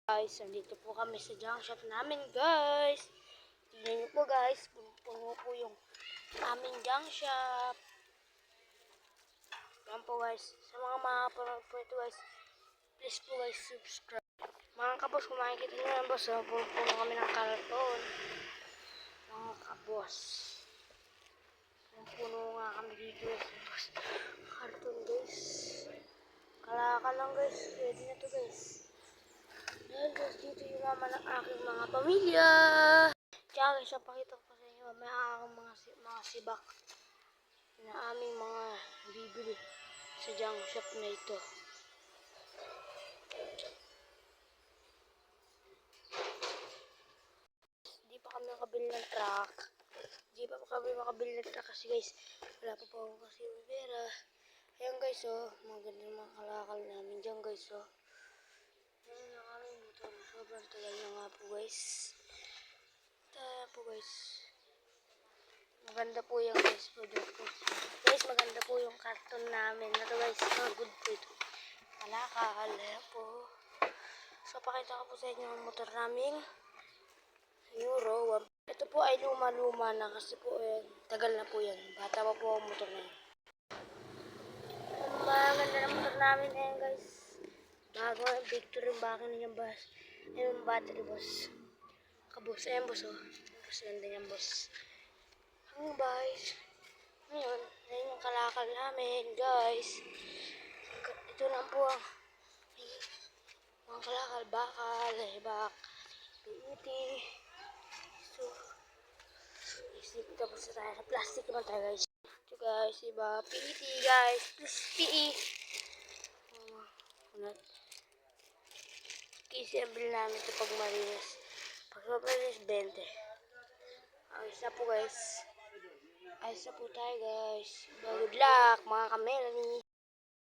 Guys, nandito po kami sa junk shop namin, guys. Tingnan niyo po, guys. Puno po yung aming junk shop. Yan po, guys. Sa mga makapanood po ito, guys, please po, guys, subscribe. Mga kabos, kung makikita nyo yan, boss, puno kami ng karton. Mga kabos. Puno nga kami dito, guys. Karton, guys. Kalaka lang, guys. Ready na to, guys. Dahil guys, dito yung mama ng aking mga pamilya. Kaya guys, pakita ko pa sa inyo mamaya ang mga sibak na aming mga bibili sa junk shop na ito. Di pa kami makabili ng truck. Di pa kami makabili ng truck kasi guys, wala pa po ako kasi pera. Ayan guys, oh, maganda mga kalakal namin dyan guys, oh. Ayan ang aming motor. Sobrang tagal na nga po guys. Ayan po guys. Maganda po yung guys product po. Guys, maganda po yung karton namin. Ito guys, good po ito. Kalakal. Ayan po. So, pakita ko po sa inyo ang motor namin. Euro 1. Ito po ay luma-luma na kasi po ayan, tagal na po yan. Bata pa po ang motor na yan. Ang maganda na motor namin ayan guys. Bago ang Victory yung bakin na yung bus. Ayan yung battery boss. Kabos. Ayan boss oh. Boss ganda yan boss. Ang guys. Ngayon, ayan yung kalakal namin guys. Ito na po ang mga kalakal. Bakal. Bak. Piiti. So, isip tapos na tayo sa plastic naman tayo guys. Ito guys, iba. Piiti guys. Please, PE. Kasi abili namin ito pag malinis. Pag malinis, 20. Ayos na po guys. Ayos na po tayo guys. Good luck mga kamelani.